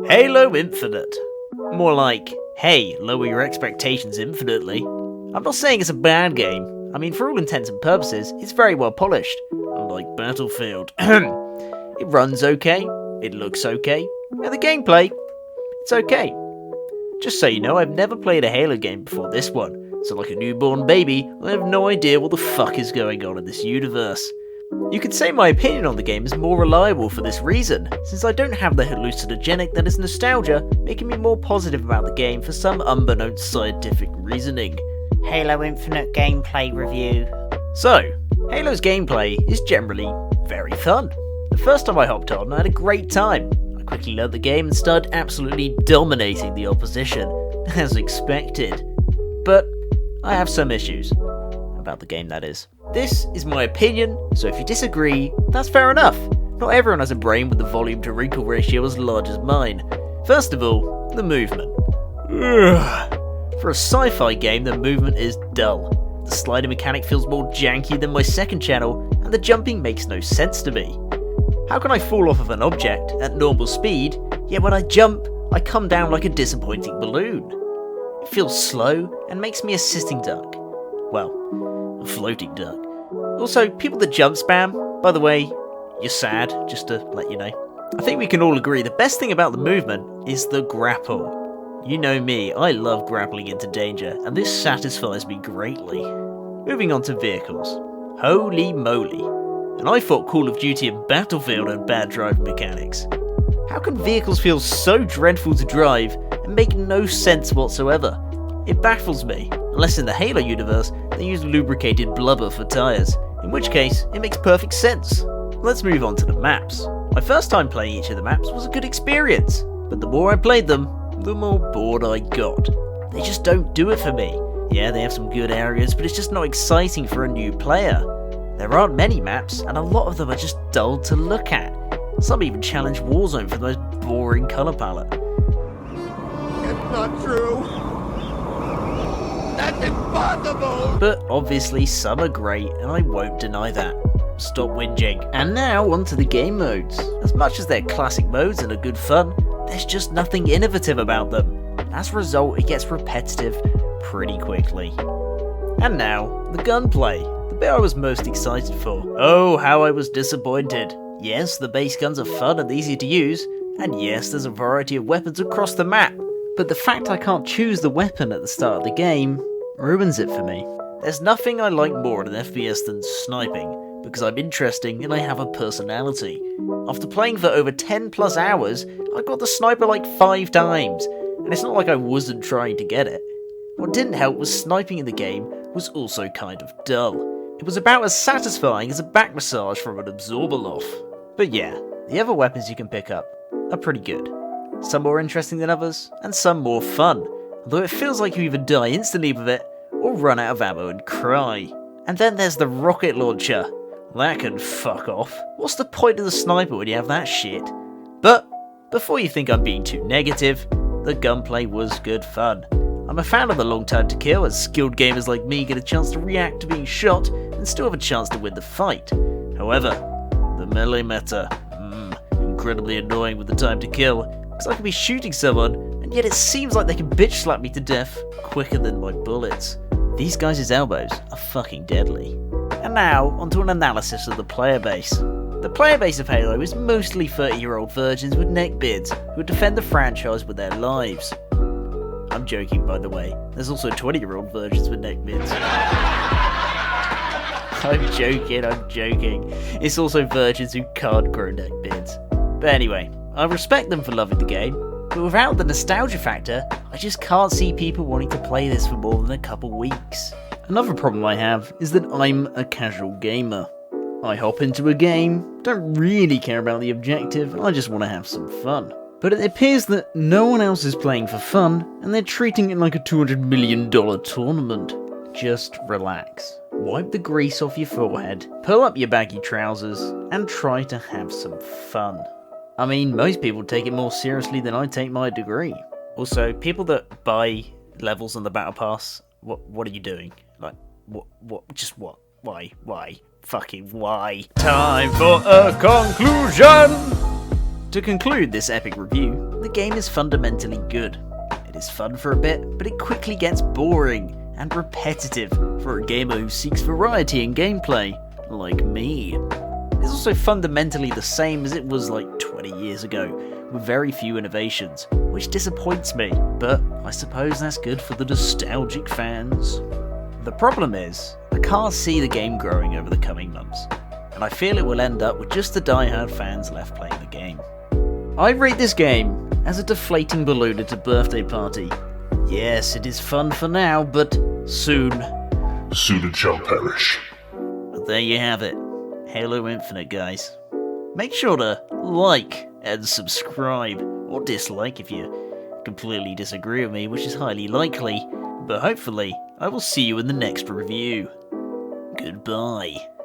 Halo Infinite. More like, hey, lower your expectations infinitely. I'm not saying it's a bad game. I mean, for all intents and purposes, it's very well polished. Unlike Battlefield. It runs okay, it looks okay, and the gameplay, it's okay. Just so you know, I've never played a Halo game before this one, so like a newborn baby, I have no idea what the fuck is going on in this universe. You could say my opinion on the game is more reliable for this reason, since I don't have the hallucinogenic that is nostalgia, making me more positive about the game for some unbeknownst scientific reasoning. Halo Infinite gameplay review. So, Halo's gameplay is generally very fun. The first time I hopped on, I had a great time. I quickly learned the game and started absolutely dominating the opposition, as expected. But I have some issues. About the game, that is. This is my opinion, so if you disagree, that's fair enough. Not everyone has a brain with the volume to wrinkle ratio as large as mine. First of all, the movement. For a sci-fi game, the movement is dull. The sliding mechanic feels more janky than my second channel, and the jumping makes no sense to me. How can I fall off of an object at normal speed, yet when I jump, I come down like a disappointing balloon? It feels slow, and makes me a sitting duck. Well, a floating duck. Also, people that jump spam, by the way, you're sad, just to let you know. I think we can all agree the best thing about the movement is the grapple. You know me, I love grappling into danger, and this satisfies me greatly. Moving on to vehicles. Holy moly. And I thought Call of Duty and Battlefield had bad driving mechanics. How can vehicles feel so dreadful to drive and make no sense whatsoever? It baffles me, unless in the Halo universe they use lubricated blubber for tyres, in which case it makes perfect sense. Let's move on to the maps. My first time playing each of the maps was a good experience, but the more I played them, the more bored I got. They just don't do it for me. Yeah, they have some good areas, but it's just not exciting for a new player. There aren't many maps, and a lot of them are just dull to look at. Some even challenge Warzone for the most boring colour palette. It's not true. That's impossible! But obviously some are great, and I won't deny that. Stop whinging. And now onto the game modes. As much as they're classic modes and are good fun, there's just nothing innovative about them. As a result, it gets repetitive pretty quickly. And now, the gunplay. The bit I was most excited for. Oh, how I was disappointed. Yes, the base guns are fun and easy to use, and yes, there's a variety of weapons across the map. But the fact I can't choose the weapon at the start of the game ruins it for me. There's nothing I like more in an FPS than sniping, because I'm interesting and I have a personality. After playing for over 10 plus hours, I got the sniper like 5 times, and it's not like I wasn't trying to get it. What didn't help was sniping in the game was also kind of dull. It was about as satisfying as a back massage from an absorber off. But yeah, the other weapons you can pick up are pretty good. Some more interesting than others, and some more fun, although it feels like you either die instantly with it, or run out of ammo and cry. And then there's the rocket launcher. That can fuck off. What's the point of the sniper when you have that shit? But, before you think I'm being too negative, the gunplay was good fun. I'm a fan of the long time to kill, as skilled gamers like me get a chance to react to being shot, and still have a chance to win the fight. However, the melee meta, incredibly annoying with the time to kill, because I can be shooting someone, and yet it seems like they can bitch slap me to death quicker than my bullets. These guys' elbows are fucking deadly. And now, onto an analysis of the player base. The player base of Halo is mostly 30-year-old virgins with neckbeards who defend the franchise with their lives. I'm joking, by the way. There's also 20-year-old virgins with neckbeards. I'm joking. It's also virgins who can't grow neckbeards. But anyway, I respect them for loving the game, but without the nostalgia factor, I just can't see people wanting to play this for more than a couple weeks. Another problem I have is that I'm a casual gamer. I hop into a game, don't really care about the objective, I just want to have some fun. But it appears that no one else is playing for fun, and they're treating it like a $200 million tournament. Just relax. Wipe the grease off your forehead, pull up your baggy trousers, and try to have some fun. I mean, most people take it more seriously than I take my degree. Also, people that buy levels on the Battle Pass, what are you doing? Like, what? Why? Fucking why? Time for a conclusion! To conclude this epic review, the game is fundamentally good. It is fun for a bit, but it quickly gets boring and repetitive for a gamer who seeks variety in gameplay, like me. It is also fundamentally the same as it was like 20 years ago, with very few innovations, which disappoints me, but I suppose that's good for the nostalgic fans. The problem is, I can't see the game growing over the coming months, and I feel it will end up with just the die-hard fans left playing the game. I rate this game as a deflating balloon at a birthday party. Yes, it is fun for now, but soon Soon it shall perish. But there you have it. Halo Infinite, guys. Make sure to like and subscribe, or dislike if you completely disagree with me, which is highly likely, but hopefully I will see you in the next review. Goodbye.